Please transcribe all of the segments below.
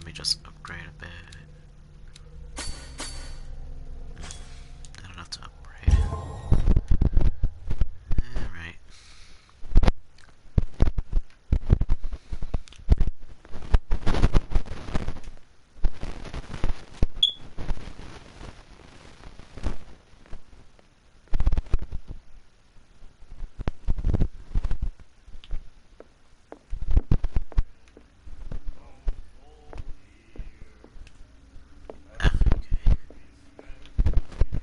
me just upgrade a bit. I don't have to upgrade. Alright.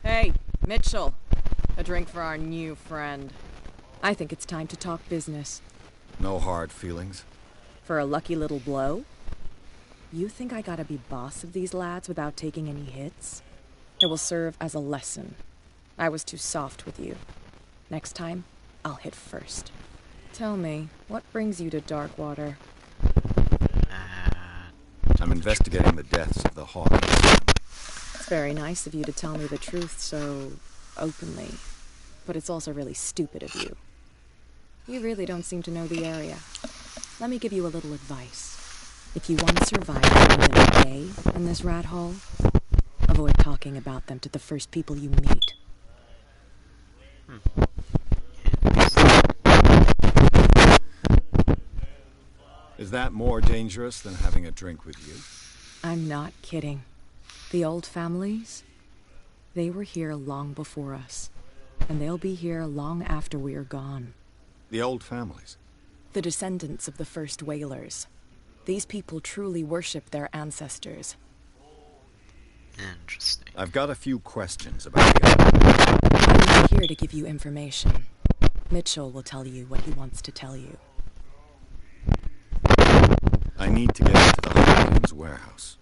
Hey, Mitchell. A drink for our new friend. I think it's time to talk business. No hard feelings. For a lucky little blow? You think I gotta be boss of these lads without taking any hits? It will serve as a lesson. I was too soft with you. Next time, I'll hit first. Tell me, what brings you to Darkwater? I'm investigating the deaths of the Hawks. It's very nice of you to tell me the truth so openly. But it's also really stupid of you. You really don't seem to know the area. Let me give you a little advice. If you want to survive more than a day in this rat hole, avoid talking about them to the first people you meet. Is that more dangerous than having a drink with you? I'm not kidding. The old families, they were here long before us. And they'll be here long after we're gone. The old families? The descendants of the first whalers. These people truly worship their ancestors. Interesting. I've got a few questions about the I'm not here to give you information. Mitchell will tell you what he wants to tell you. I need to get into the Hopkins warehouse.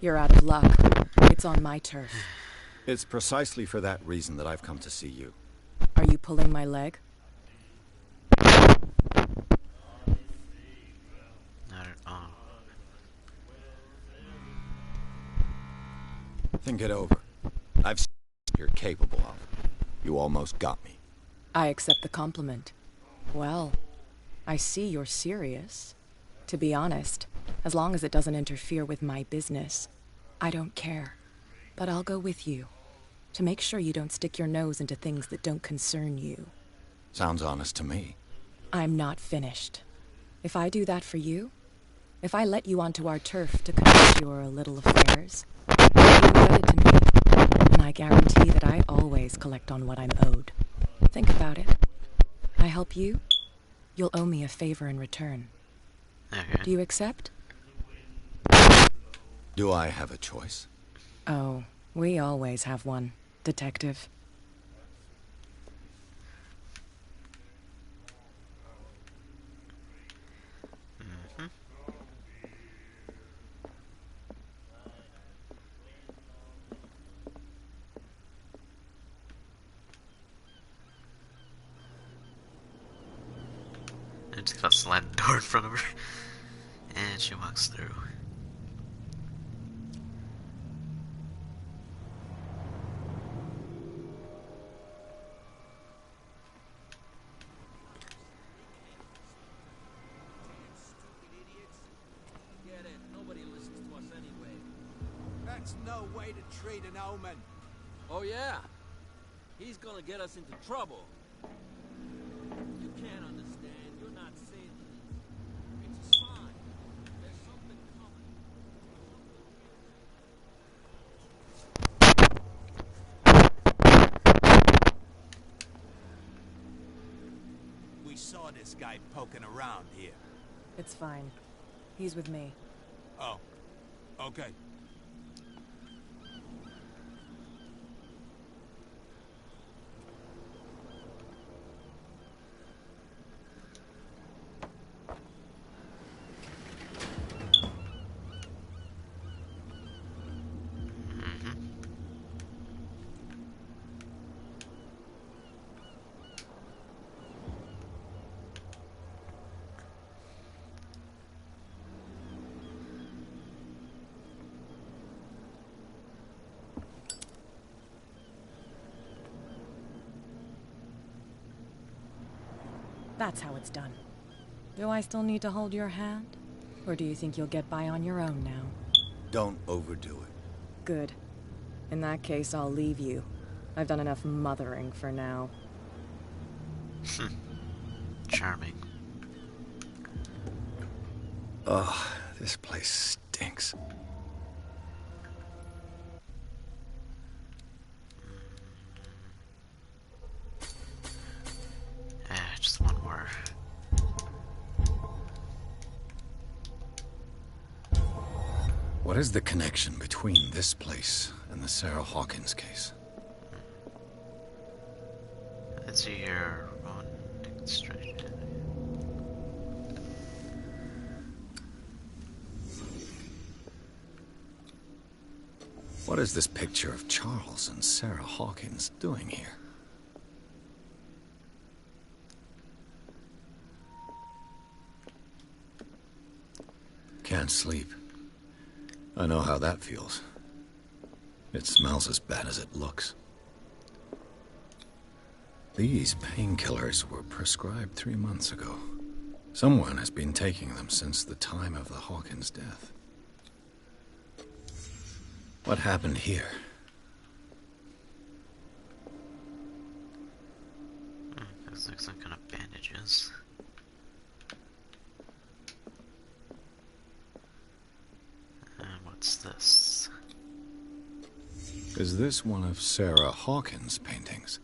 You're out of luck. It's on my turf. It's precisely for that reason that I've come to see you. Are you pulling my leg? Not at all. Think it over. I've seen what you're capable of. You almost got me. I accept the compliment. Well, I see you're serious. To be honest, as long as it doesn't interfere with my business, I don't care. But I'll go with you, to make sure you don't stick your nose into things that don't concern you. Sounds honest to me. I'm not finished. If I do that for you, if I let you onto our turf to conduct your little affairs, you're indebted to me, and I guarantee that I always collect on what I'm owed. Think about it. I help you, you'll owe me a favor in return. Okay. Do you accept? Do I have a choice? Oh, we always have one, Detective. I just got a sliding door in front of her. And she walks through. That's no way to treat an omen. Oh yeah? He's gonna get us into trouble. You can't understand. You're not seeing this. It's a sign. There's something coming. We saw this guy poking around here. It's fine. He's with me. Oh, okay. That's how it's done. Do I still need to hold your hand? Or do you think you'll get by on your own now? Don't overdo it. Good. In that case, I'll leave you. I've done enough mothering for now. Charming. Ugh, this place stinks. Just one more. What is the connection between this place and the Sarah Hawkins case? It's your own demonstration. What is this picture of Charles and Sarah Hawkins doing here? Can't sleep. I know how that feels. It smells as bad as it looks. These painkillers were prescribed 3 months ago. Someone has been taking them since the time of the Hawkins death. What happened here? Those look some kind of bandages. And what's this? Is this one of Sarah Hawkins' paintings?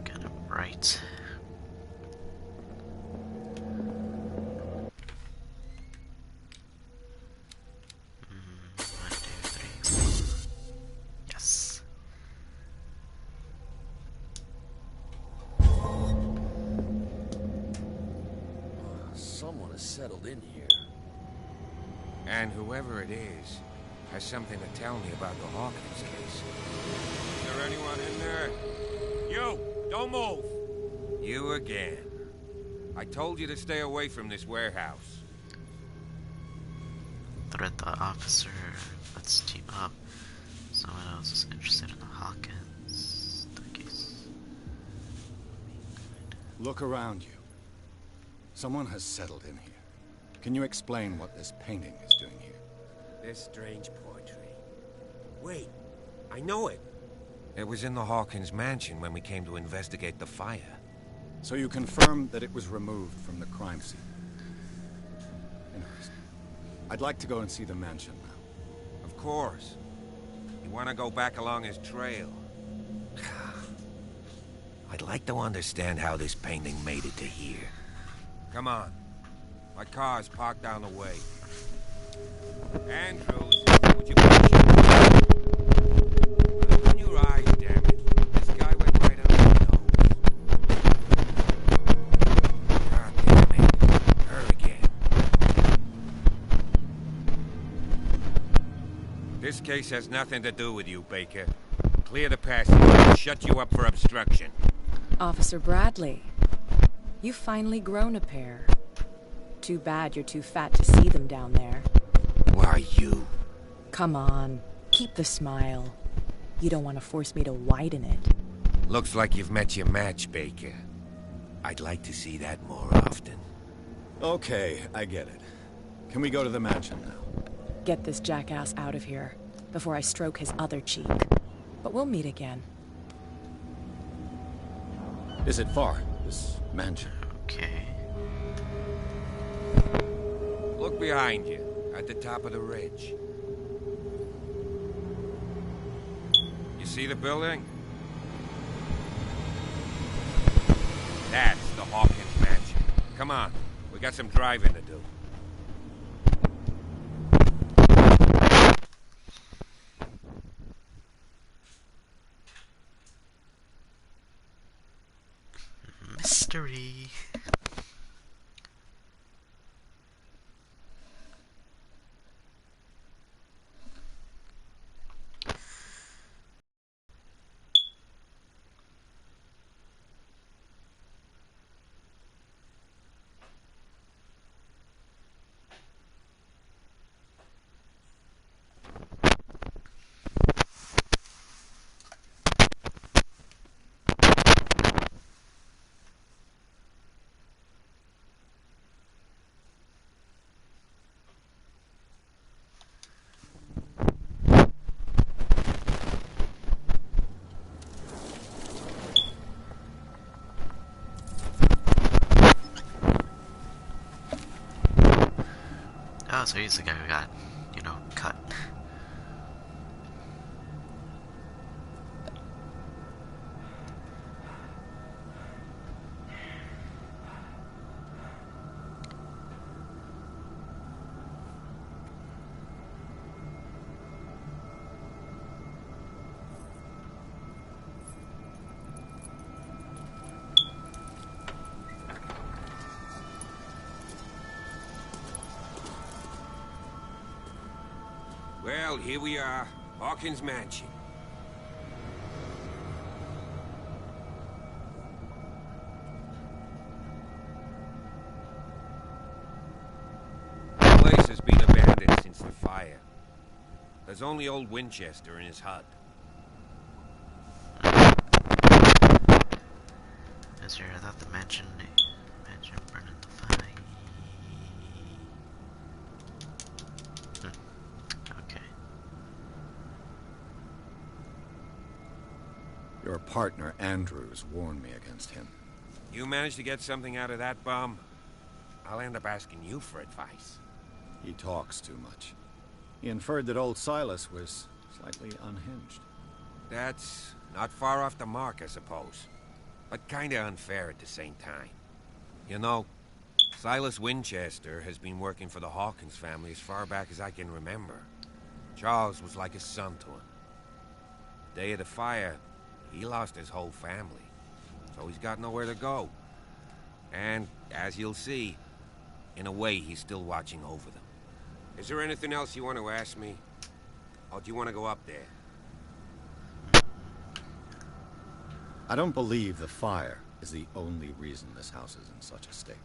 Kind of bright. One, two, three. Yes. Someone has settled in here. And whoever it is has something to tell me about the Hawkins case. Is there anyone in there? You! Don't move! You again. I told you to stay away from this warehouse. Threat the officer. Let's team up. Someone else is interested in the Hawkins case. Look around you. Someone has settled in here. Can you explain what this painting is doing here? This strange poetry. Wait, I know it. It was in the Hawkins mansion when we came to investigate the fire. So you confirm that it was removed from the crime scene? Interesting. I'd like to go and see the mansion now. Of course. You want to go back along his trail? I'd like to understand how this painting made it to here. Come on. My car's parked down the way. Andrews, would you push it? Open your eyes, damn it. This guy went right under my nose. God damn it. Her again. This case has nothing to do with you, Baker. Clear the passage and shut you up for obstruction. Officer Bradley, you've finally grown a pair. Too bad you're too fat to see them down there. Why you? Come on, keep the smile. You don't want to force me to widen it. Looks like you've met your match, Baker. I'd like to see that more often. Okay, I get it. Can we go to the mansion now? Get this jackass out of here before I stroke his other cheek. But we'll meet again. Is it far, this mansion? Okay. Look behind you, at the top of the ridge. You see the building? That's the Hawkins mansion. Come on, we got some driving to do. Mystery. Oh, so he's the guy who got, you know, cut. Well, here we are. Hawkins Mansion. The place has been abandoned since the fire. There's only old Winchester in his hut. Is there that the mansion burned in the fire? Okay. Your partner, Andrews, warned me against him. You managed to get something out of that bum? I'll end up asking you for advice. He talks too much. He inferred that old Silas was slightly unhinged. That's not far off the mark, I suppose. But kinda unfair at the same time. You know, Silas Winchester has been working for the Hawkins family as far back as I can remember. Charles was like a son to him. The day of the fire, he lost his whole family. So he's got nowhere to go. And, as you'll see, in a way he's still watching over them. Is there anything else you want to ask me? Or do you want to go up there? I don't believe the fire is the only reason this house is in such a state.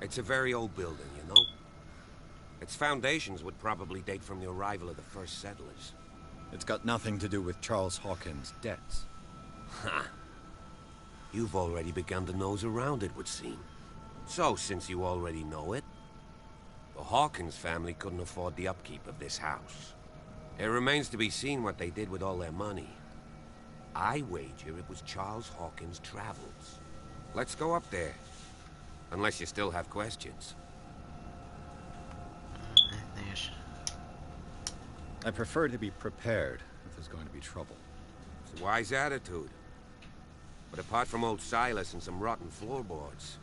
It's a very old building, you know? Its foundations would probably date from the arrival of the first settlers. It's got nothing to do with Charles Hawkins' debts. Ha! You've already begun to nose around, it would seem. So, since you already know it, the Hawkins family couldn't afford the upkeep of this house. It remains to be seen what they did with all their money. I wager it was Charles Hawkins' travels. Let's go up there. Unless you still have questions. I think I should... I prefer to be prepared if there's going to be trouble. It's a wise attitude. But apart from old Silas and some rotten floorboards,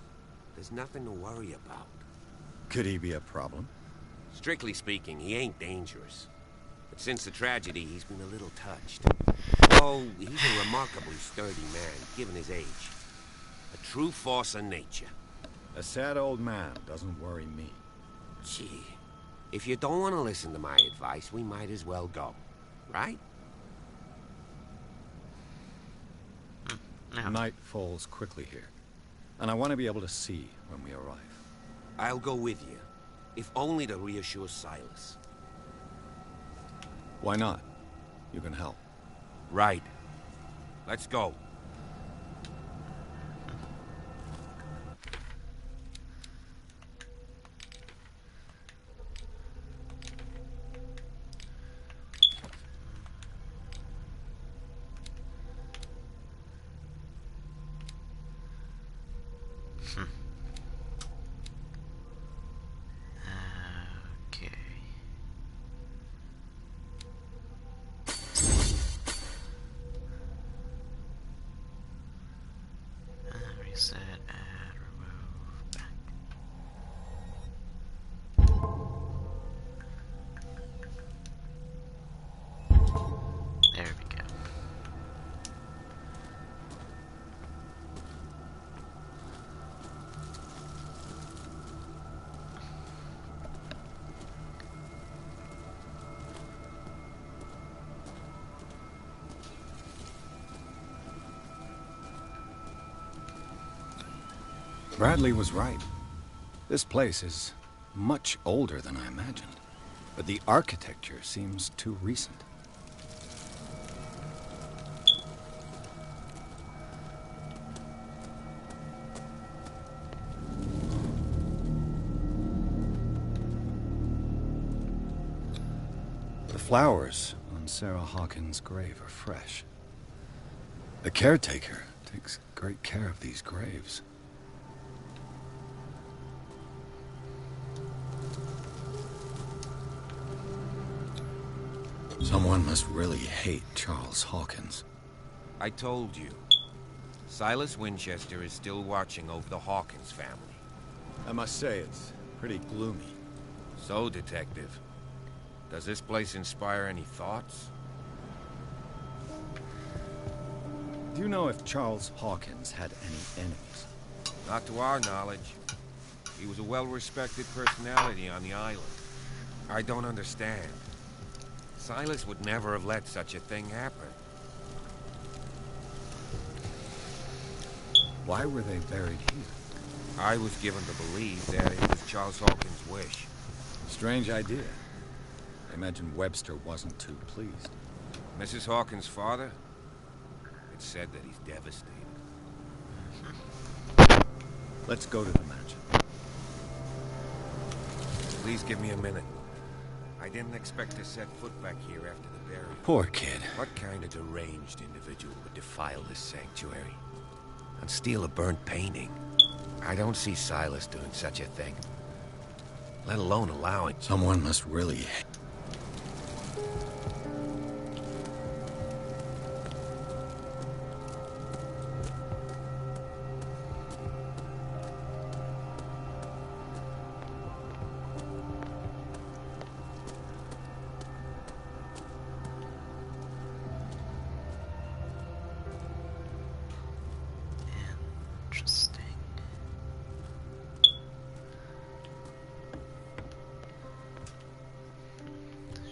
there's nothing to worry about. Could he be a problem? Strictly speaking, he ain't dangerous. But since the tragedy, he's been a little touched. Oh, he's a remarkably sturdy man, given his age. A true force of nature. A sad old man doesn't worry me. Gee, if you don't want to listen to my advice, we might as well go. Right? No. Night falls quickly here, and I want to be able to see when we arrive. I'll go with you, if only to reassure Silas. Why not? You can help. Right. Let's go. Okay. Reset and remove back. There we go. Bradley was right. This place is much older than I imagined, but the architecture seems too recent. The flowers on Sarah Hawkins' grave are fresh. The caretaker takes great care of these graves. Someone must really hate Charles Hawkins. I told you. Silas Winchester is still watching over the Hawkins family. I must say, it's pretty gloomy. So, Detective, does this place inspire any thoughts? Do you know if Charles Hawkins had any enemies? Not to our knowledge. He was a well-respected personality on the island. I don't understand. Silas would never have let such a thing happen. Why were they buried here? I was given to believe that it was Charles Hawkins' wish. Strange idea. I imagine Webster wasn't too pleased. Mrs. Hawkins' father? It's said that he's devastated. Let's go to the mansion. Please give me a minute. I didn't expect to set foot back here after the burial. Poor kid. What kind of deranged individual would defile this sanctuary? And steal a burnt painting? I don't see Silas doing such a thing. Let alone allowing... Someone must really... Interesting.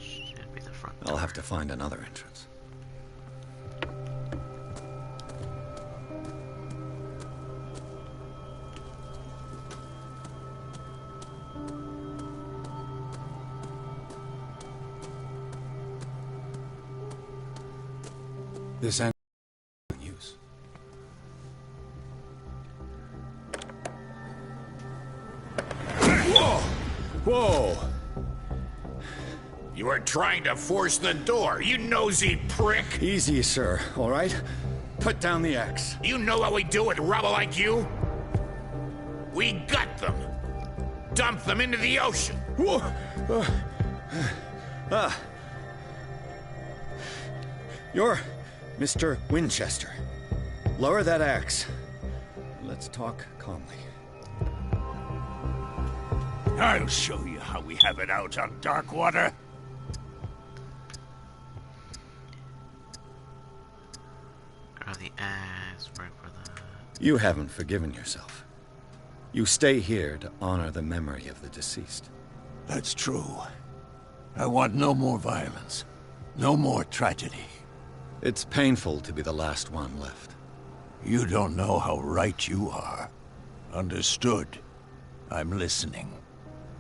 Should be the front I'll door. have to find another entrance. This entrance is use. Whoa! Whoa! You were trying to force the door, you nosy prick! Easy, sir, all right? Put down the axe. You know what we do with rubble like you? We gut them! Dump them into the ocean! Whoa! You're Mr. Winchester. Lower that axe. Let's talk calmly. I'll show you how we have it out on dark water. Grab the axe, break for the... You haven't forgiven yourself. You stay here to honor the memory of the deceased. That's true. I want no more violence. No more tragedy. It's painful to be the last one left. You don't know how right you are. Understood. I'm listening.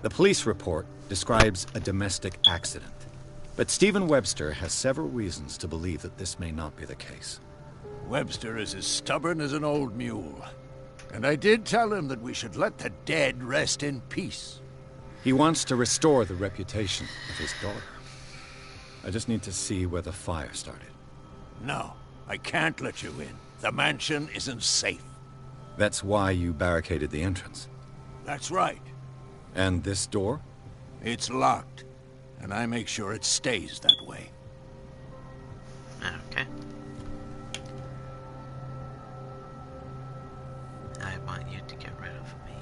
The police report describes a domestic accident, but Stephen Webster has several reasons to believe that this may not be the case. Webster is as stubborn as an old mule. And I did tell him that we should let the dead rest in peace. He wants to restore the reputation of his daughter. I just need to see where the fire started. No, I can't let you in. The mansion isn't safe. That's why you barricaded the entrance. That's right. And this door? It's locked, and I make sure it stays that way. Okay. I want you to get rid of me.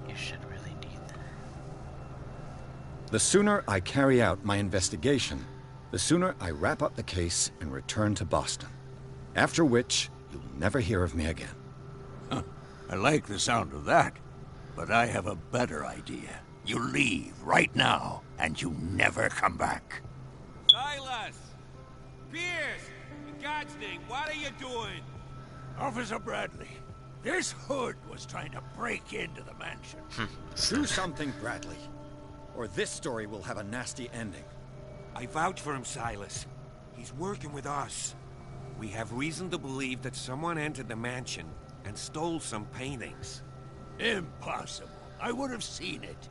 You should really need that. The sooner I carry out my investigation, the sooner I wrap up the case and return to Boston. After which, you'll never hear of me again. I like the sound of that, but I have a better idea. You leave right now, and you never come back. Silas! Pierce! In God's name, what are you doing? Officer Bradley, this hood was trying to break into the mansion. Do something, Bradley, or this story will have a nasty ending. I vouch for him, Silas. He's working with us. We have reason to believe that someone entered the mansion and stole some paintings. Impossible. I would have seen it.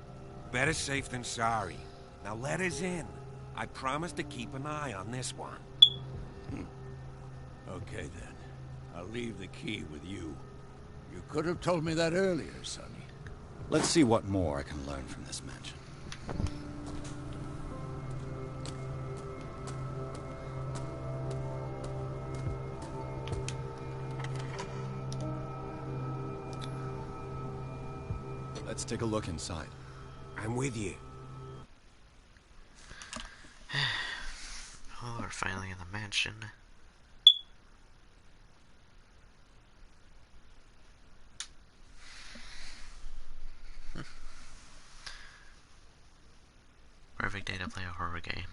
Better safe than sorry. Now let us in. I promise to keep an eye on this one. Okay, then. I'll leave the key with you. You could have told me that earlier, Sonny. Let's see what more I can learn from this mansion. Let's take a look inside. I'm with you. Oh, we're finally in the mansion. Perfect day to play a horror game.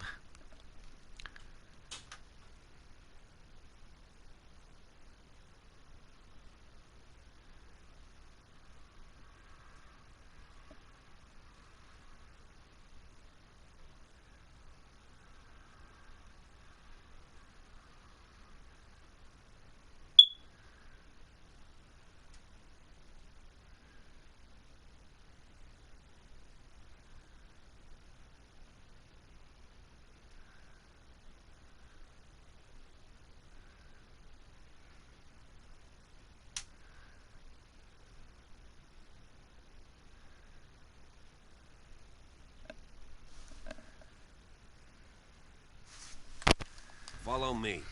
Follow me.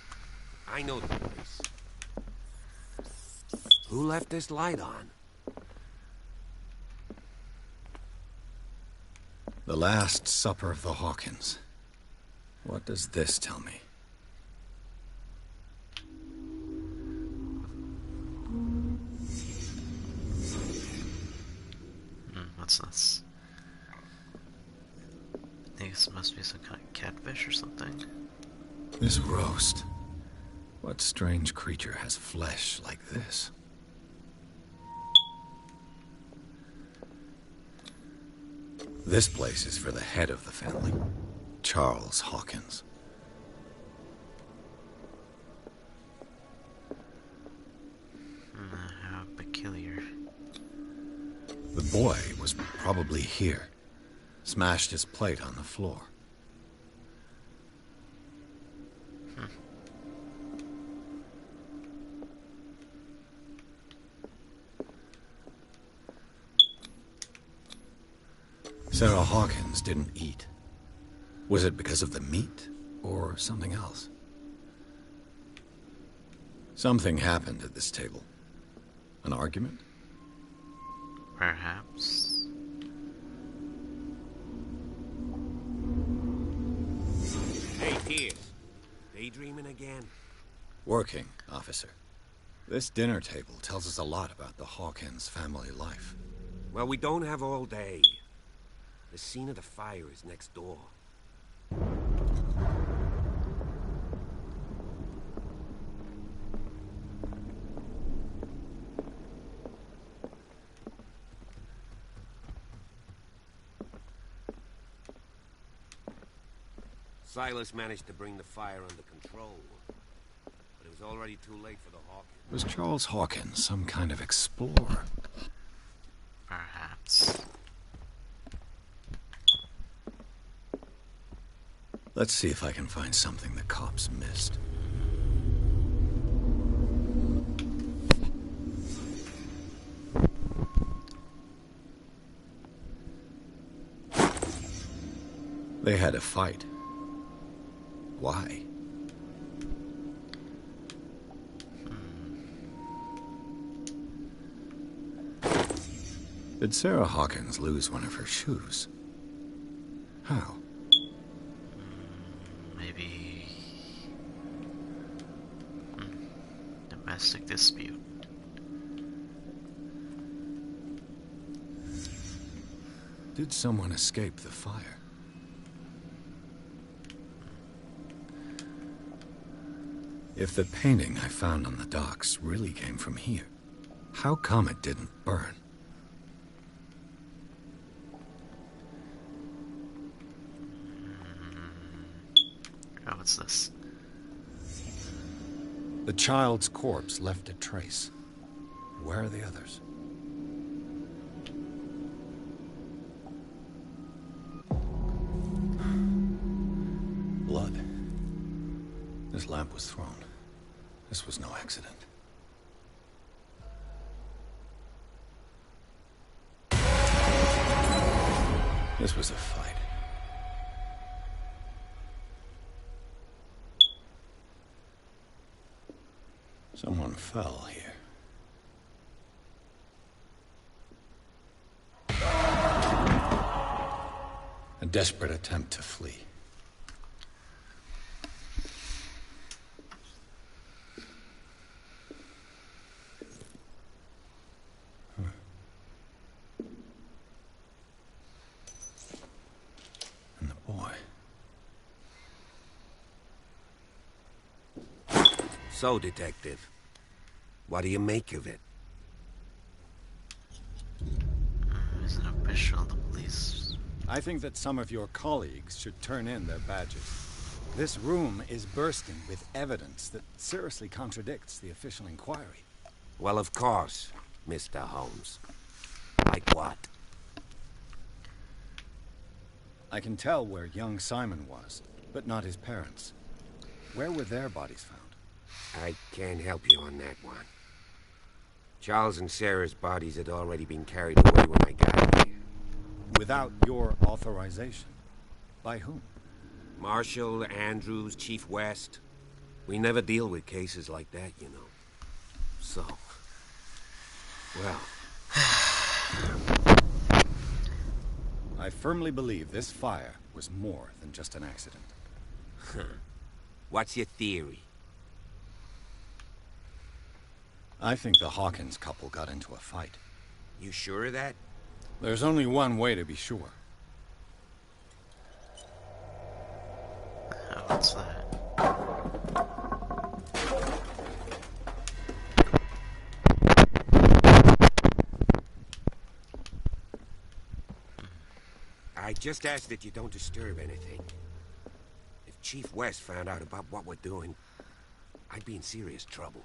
I know the place. Who left this light on? The Last Supper of the Hawkins. What does this tell me? What's this? I think this must be some kind of catfish or something. This roast. What strange creature has flesh like this? This place is for the head of the family, Charles Hawkins. How peculiar. The boy was probably here. Smashed his plate on the floor. Sarah Hawkins didn't eat. Was it because of the meat, or something else? Something happened at this table. An argument? Perhaps. Hey, Pierce. Daydreaming again? Working, officer. This dinner table tells us a lot about the Hawkins family life. Well, we don't have all day. The scene of the fire is next door. Silas managed to bring the fire under control, but it was already too late for the Hawkins. Was Charles Hawkins some kind of explorer? Perhaps. Let's see if I can find something the cops missed. They had a fight. Why? Did Sarah Hawkins lose one of her shoes? How? Maybe... domestic dispute. Did someone escape the fire? If the painting I found on the docks really came from here, how come it didn't burn? Oh, what's this? The child's corpse left a trace. Where are the others? Blood. This lamp was thrown. This was no accident. This was a fight. Someone fell here. A desperate attempt to flee. And the boy. So, Detective, what do you make of it? Is it official? The police. I think that some of your colleagues should turn in their badges. This room is bursting with evidence that seriously contradicts the official inquiry. Well, of course, Mr. Holmes. Like what? I can tell where young Simon was, but not his parents. Where were their bodies found? I can't help you on that one. Charles and Sarah's bodies had already been carried away when I got here. Without your authorization. By whom? Marshall, Andrews, Chief West. We never deal with cases like that, you know. So, well... I firmly believe this fire was more than just an accident. What's your theory? I think the Hawkins couple got into a fight. You sure of that? There's only one way to be sure. Oh, what's that? I just ask that you don't disturb anything. If Chief West found out about what we're doing, I'd be in serious trouble.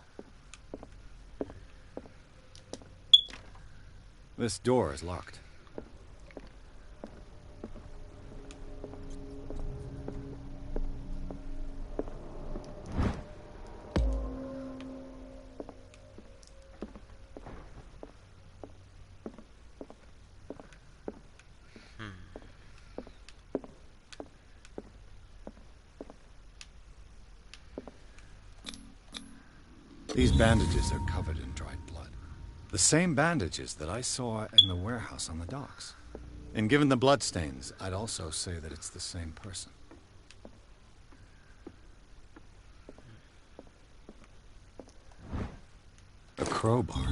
This door is locked. These bandages are covered in dried blood. The same bandages that I saw in the warehouse on the docks. And given the bloodstains, I'd also say that it's the same person. A crowbar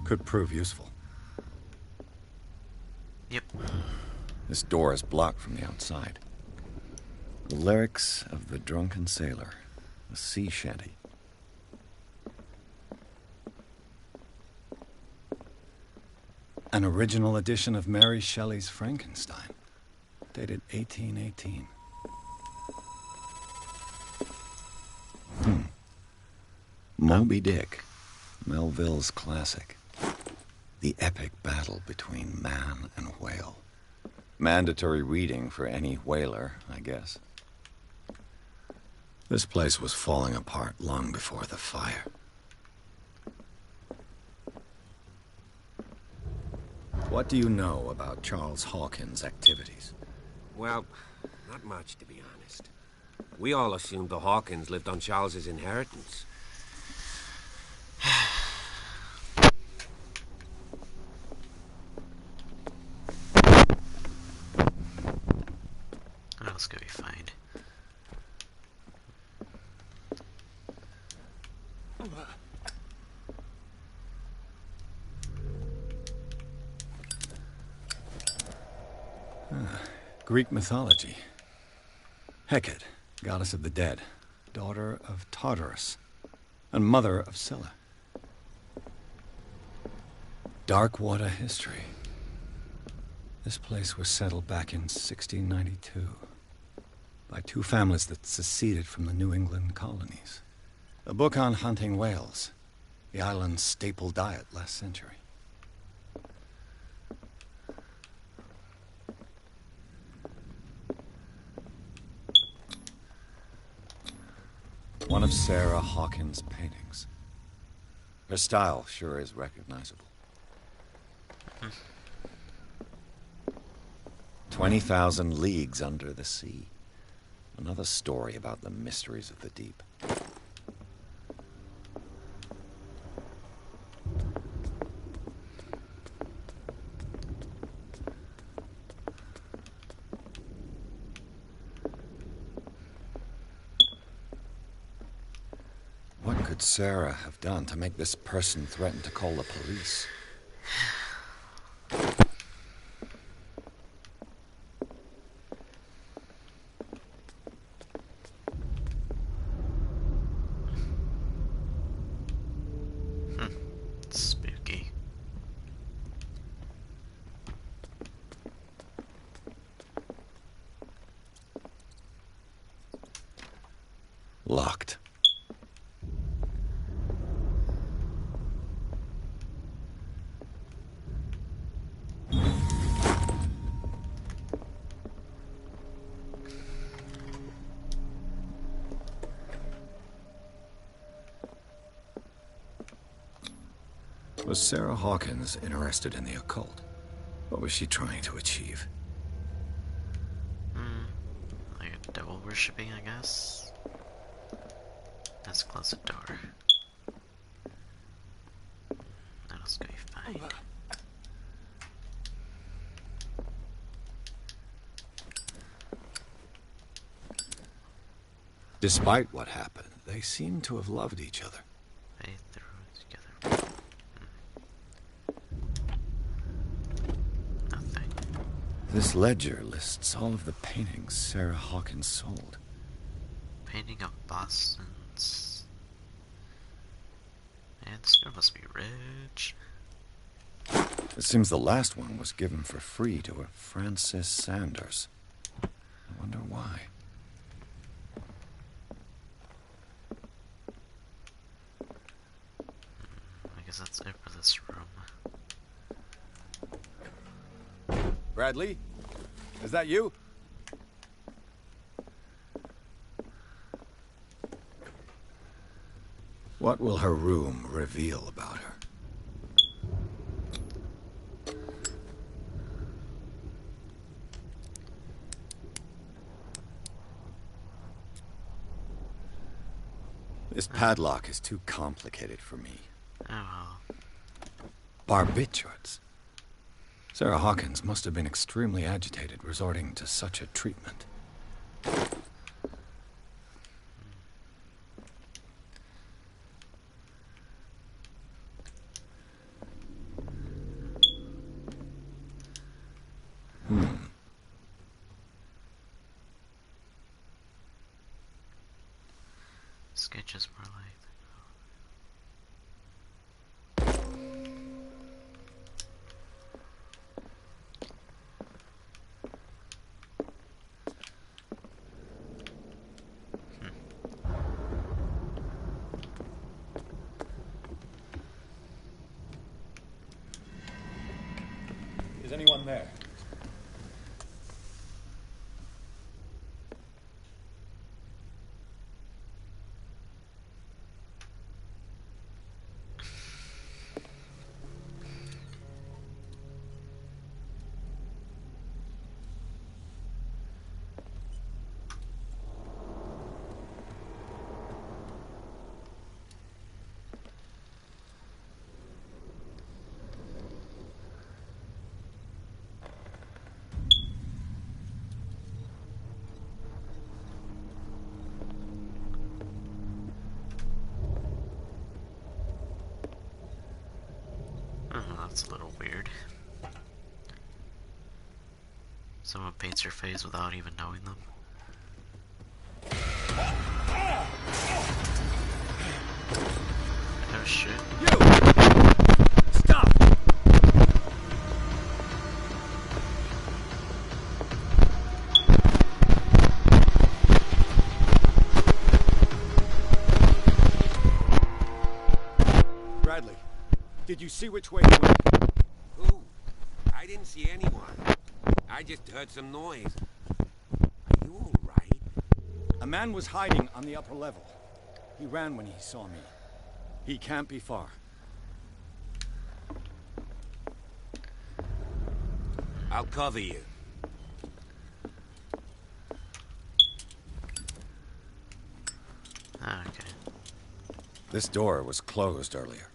could prove useful. Yep. This door is blocked from the outside. The lyrics of the drunken sailor, a sea shanty. An original edition of Mary Shelley's Frankenstein, dated 1818. Moby Dick, Melville's classic. The epic battle between man and whale. Mandatory reading for any whaler, I guess. This place was falling apart long before the fire. What do you know about Charles Hawkins' activities? Well, not much, to be honest. We all assumed the Hawkins lived on Charles's inheritance. What else could we find? Greek mythology. Hecate, goddess of the dead, daughter of Tartarus, and mother of Scylla. Dark water history. This place was settled back in 1692 by two families that seceded from the New England colonies. A book on hunting whales, the island's staple diet last century. One of Sarah Hawkins' paintings. Her style sure is recognizable. 20,000 Leagues Under the Sea. Another story about the mysteries of the deep. would Sarah have done to make this person threaten to call the police? Spooky. Locked. Was Sarah Hawkins interested in the occult? What was she trying to achieve? Like a devil worshipping, I guess. Let's close the door. What else can we find? Despite what happened, they seem to have loved each other. They threw it together. Nothing. This ledger lists all of the paintings Sarah Hawkins sold. Painting of Boston's. Man, this girl must be rich. It seems the last one was given for free to a Francis Sanders. I wonder why. I guess that's it for this room. Bradley? Is that you? What will her room reveal about her? This padlock is too complicated for me. Oh well. Barbiturates. Sarah Hawkins must have been extremely agitated resorting to such a treatment. Sketches more like. Is anyone there? That's a little weird. Someone paints your face without even knowing them. Oh shit. Stop! Bradley, did you see which way he went? Who? I didn't see anyone. I just heard some noise. Are you all right? A man was hiding on the upper level. He ran when he saw me. He can't be far. I'll cover you. Ah, okay. This door was closed earlier.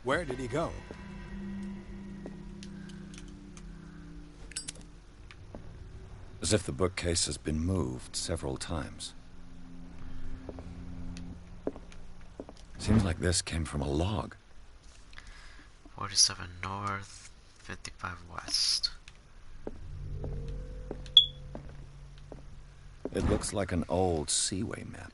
Where did he go? As if the bookcase has been moved several times. Seems like this came from a log. 47 north, 55 west. It looks like an old seaway map.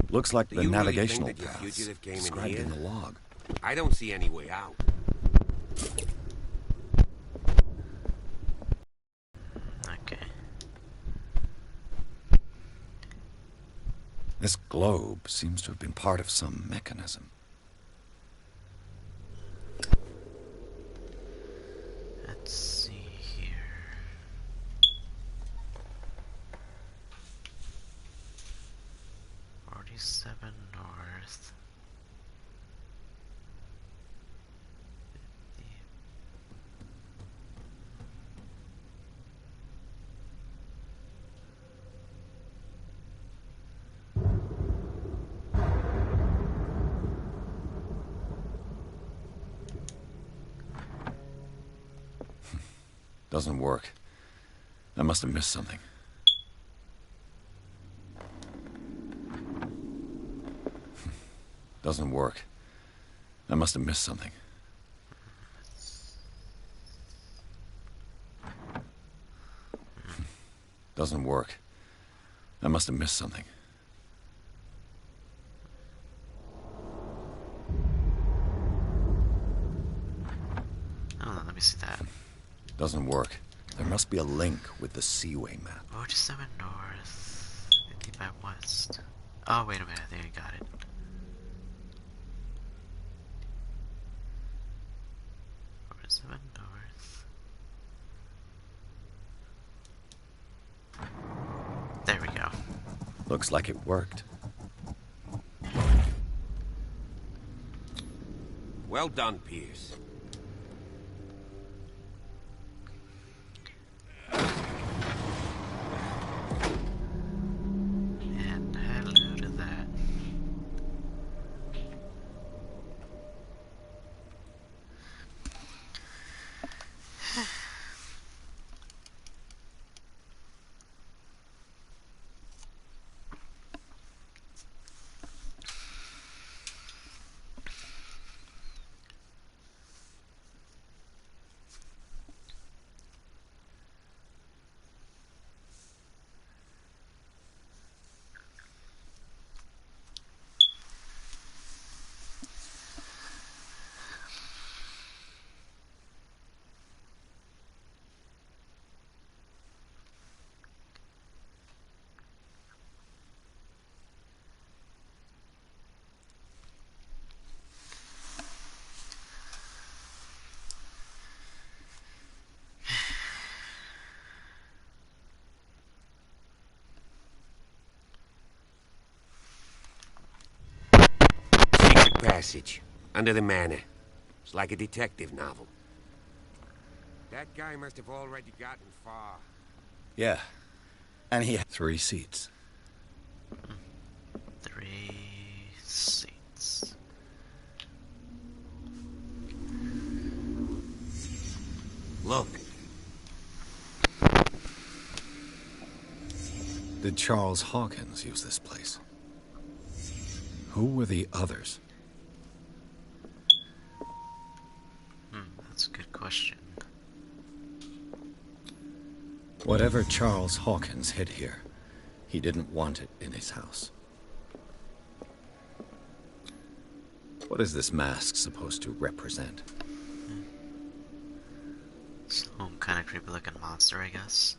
Looks like Do the you really navigational think that your paths fugitive came in described here? in the log. I don't see any way out. Okay. This globe seems to have been part of some mechanism. Let's see here. "47 north. 50. Doesn't work. I must have missed something. Doesn't work. I must have missed something. Doesn't work. I must have missed something. Oh, let me see that. Doesn't work. There must be a link with the seaway map. 47 north, 55 west. Oh, wait a minute, I think I got it. "47 north. There we go. Looks like it worked. Well done, Pierce. And hello to that. Secret passage. Under the manor. It's like a detective novel. That guy must have already gotten far. Yeah. And he had 3 seats. 3 seats. Look. Did Charles Hawkins use this place? Who were the others? That's a good question. Whatever Charles Hawkins hid here, he didn't want it in his house. What is this mask supposed to represent? Some kind of creepy looking monster, I guess.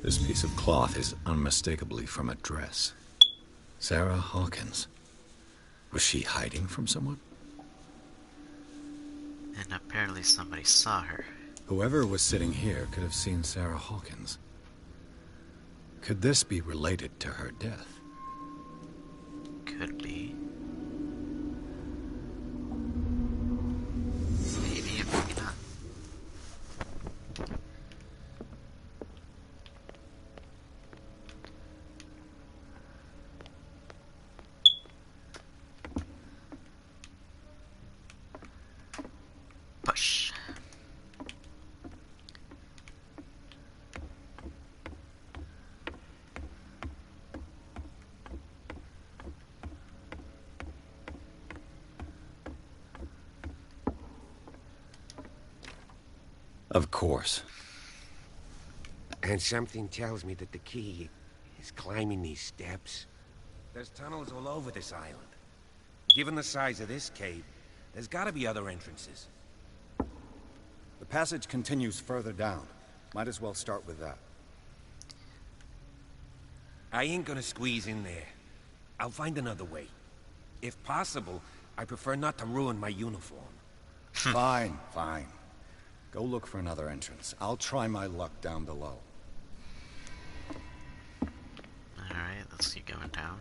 This piece of cloth is unmistakably from a dress. Sarah Hawkins. Was she hiding from someone? And apparently somebody saw her. Whoever was sitting here could have seen Sarah Hawkins. Could this be related to her death? Could be. Maybe, or maybe not. Push. Of course. And something tells me that the key is climbing these steps. There's tunnels all over this island. Given the size of this cave, there's gotta be other entrances. The passage continues further down. Might as well start with that. I ain't gonna squeeze in there. I'll find another way. If possible, I prefer not to ruin my uniform. Fine, fine. Go look for another entrance. I'll try my luck down below. Alright, let's keep going down.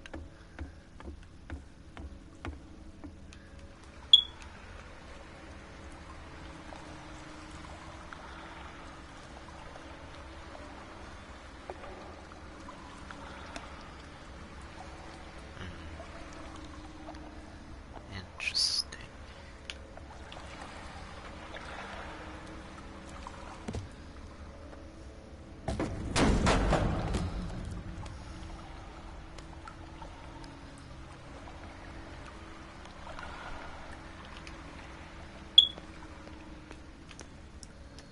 Interesting.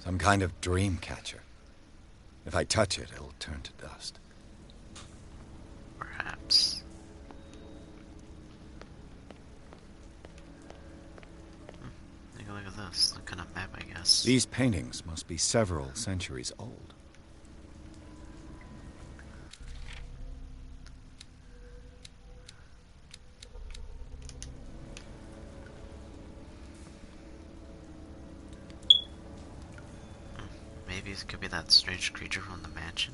Some kind of dream catcher. If I touch it, it'll turn to dust. Perhaps. Take a look at this. Look kind of map, I guess. These paintings must be several centuries old. Maybe it could be that strange creature from the mansion.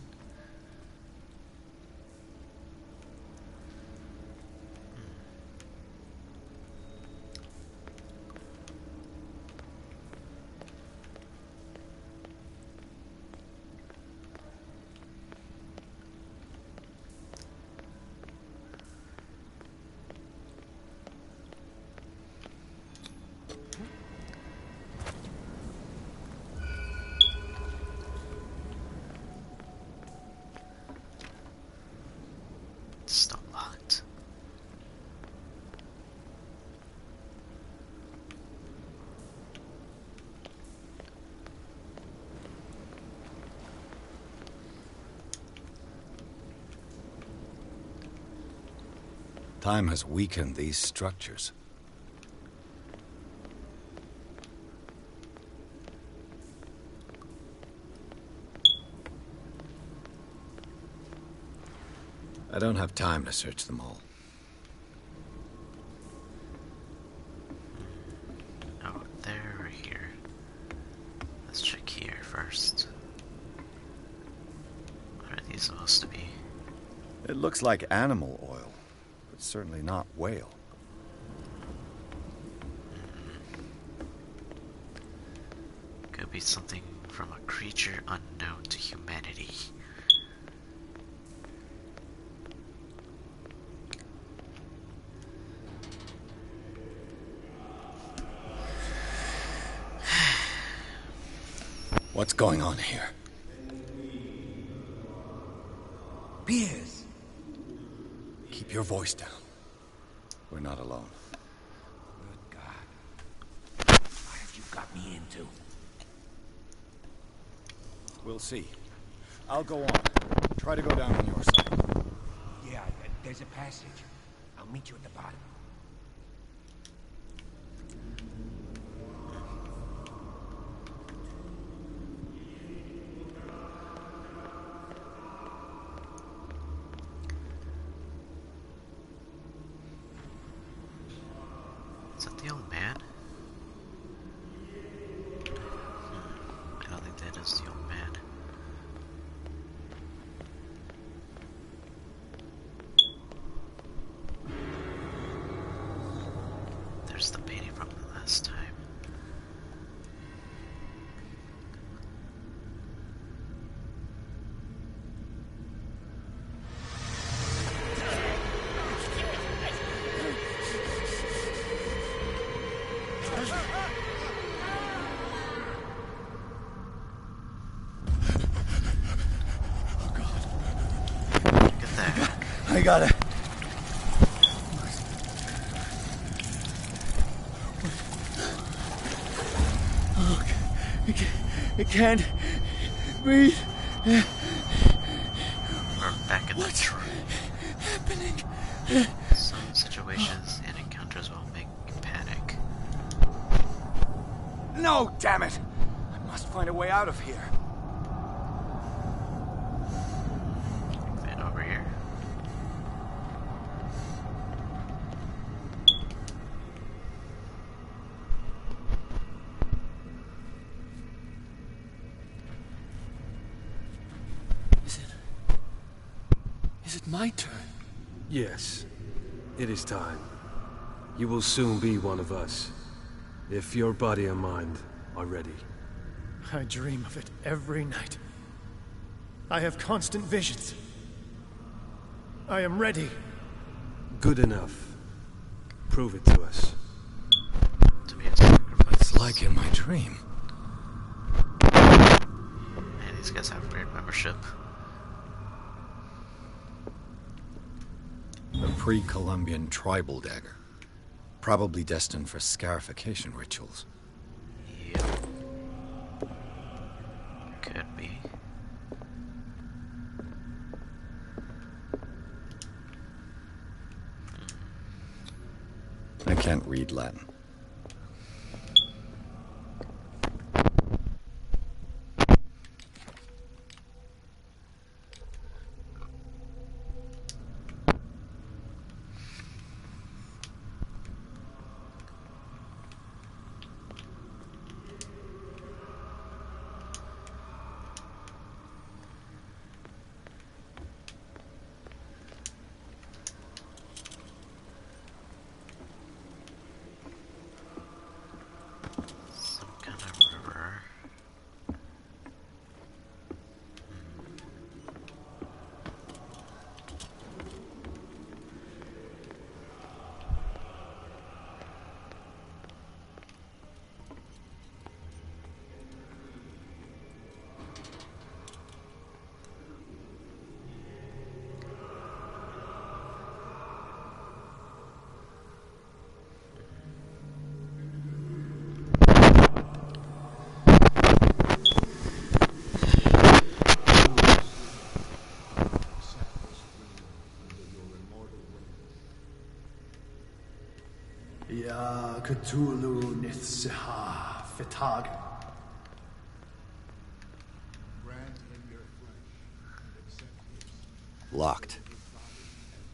It's still locked. Time has weakened these structures. I don't have time to search them all. Oh, they're here. Let's check here first. What are these supposed to be? It looks like animal oil, but certainly not whale. Could be something from a creature unknown to humanity. What's going on here? Piers! Keep your voice down. We're not alone. Good God. What have you got me into? We'll see. I'll go on. Try to go down on your side. Yeah, there's a passage. I'll meet you at the bottom. Is that the old man? I don't think that is the old man. There's the painting from the last time. Look at that. I got it. I can't breathe. We're back in the What's truck. happening? Some situations and encounters will make you panic. No, damn it! I must find a way out of here. Then over here. Is it my turn? Yes, it is time. You will soon be one of us, if your body and mind are ready. I dream of it every night. I have constant visions. I am ready. Good enough. Prove it to us. To be a sacrifice. It's like in my dream. Man, these guys have weird membership. A pre-Columbian tribal dagger. Probably destined for scarification rituals. Yep. Could be. I can't read Latin. Some kind of river. Ya Cthulhu Nithsiha Fitag. Locked.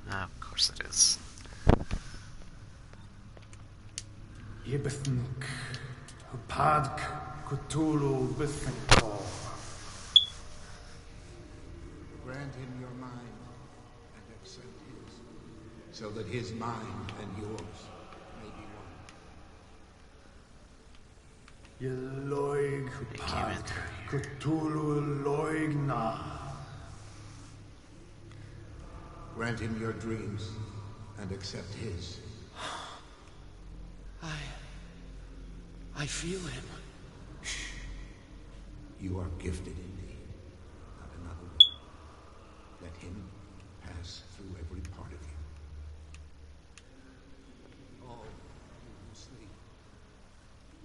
Ah, of course it is. Yibithink Padk Cthulhu Bithinko. Grant him your mind and accept his, so that his mind and yours may be one. Yeloig Padk Cthulhu Loigna. Grant him your dreams and accept his. I feel him. You are gifted indeed. Not another word. Let him pass through every part of you. All you who sleep,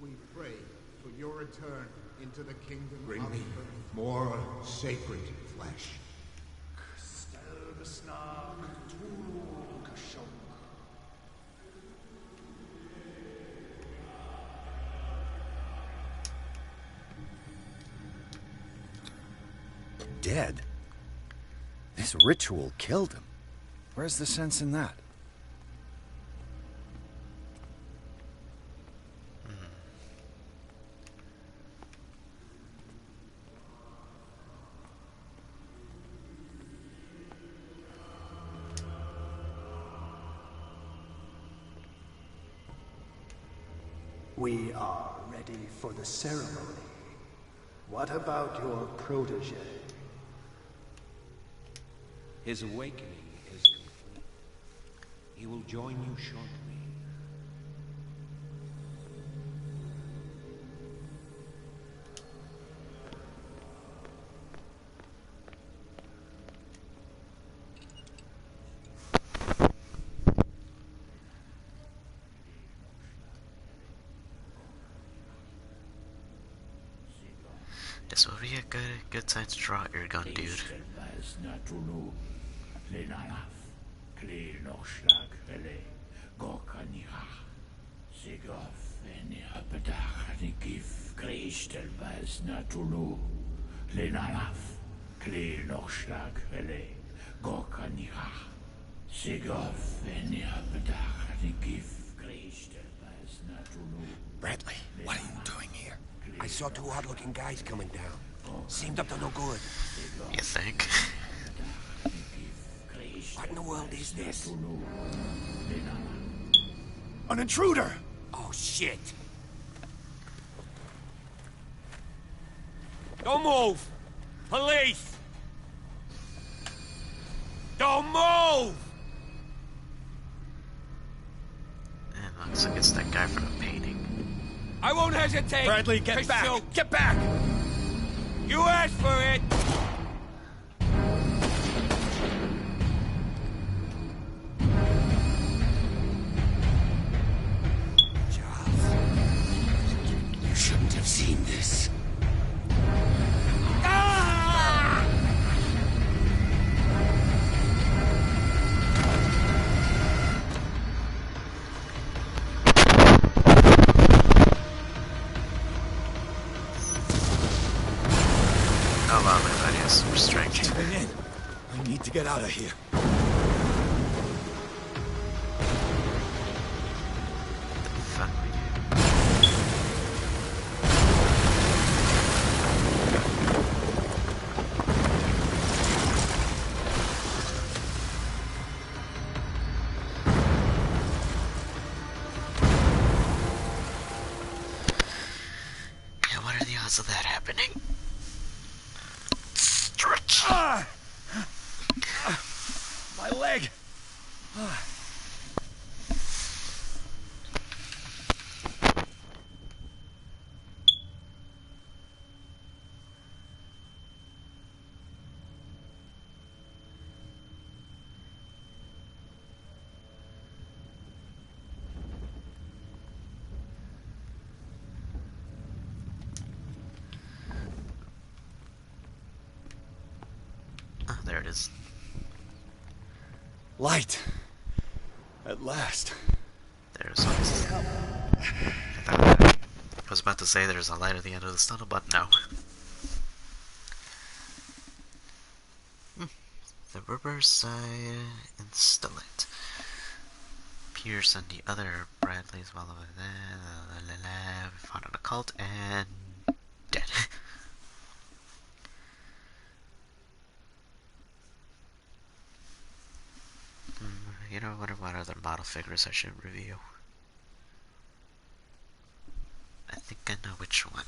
we pray for your return into the kingdom. Bring me more sacred flesh. Dead? This ritual killed him. Where's the sense in that? We are ready for the ceremony. What about your protege? His awakening is complete. He will join you shortly. This would be a good time to draw out your gun, dude. Bradley, what are you doing here? I saw two odd-looking guys coming down. Seemed up to no good. You think? What in the world is this? An intruder! Oh, shit! Don't move! Police! Don't move! And looks like it's that guy from the painting. I won't hesitate! Bradley, get back! Shoot. Get back! You asked for it! Charles, you shouldn't have seen this. Oh wow, look at that, he has some restraint. Caving in. I need to get out of here. Fuck we do. Yeah, what are the odds of that happening? Stretch. My leg! Oh, there it is. Light. At last. There's always... I was about to say there's a light at the end of this tunnel, but no. The Riverside Installate. Pierce and the other Bradleys while over there. We found an occult and dead. You know, I wonder what other model figures I should review. I think I know which one.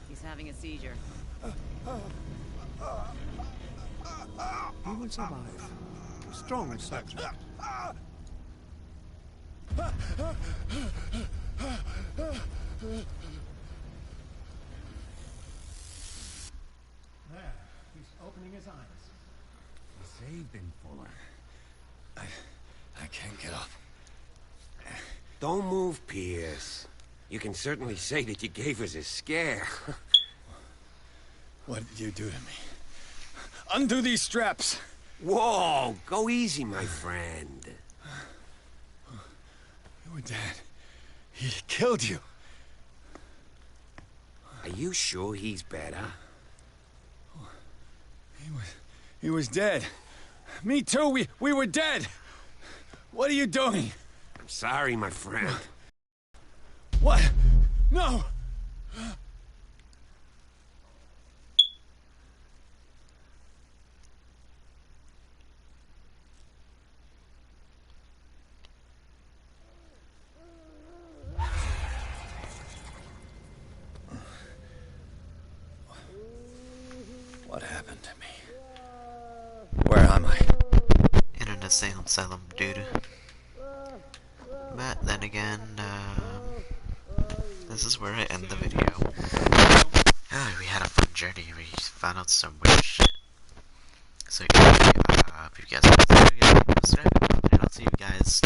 He's having a seizure. He will survive. Strong subject. There, he's opening his eyes. Saved him, Fuller. I can't get up. Don't move, Pierce. You can certainly say that you gave us a scare. What did you do to me? Undo these straps! Whoa, go easy, my friend. You were dead. He killed you. Are you sure he's better? He was dead. Me too, we were dead! What are you doing? I'm sorry, my friend. What? No! What happened to me? Where am I? In an asylum, dude. But then again, this is where I end the video. Oh, we had a fun journey. We found out some weird shit. So yeah, if you guys want to subscribe, and I'll see you guys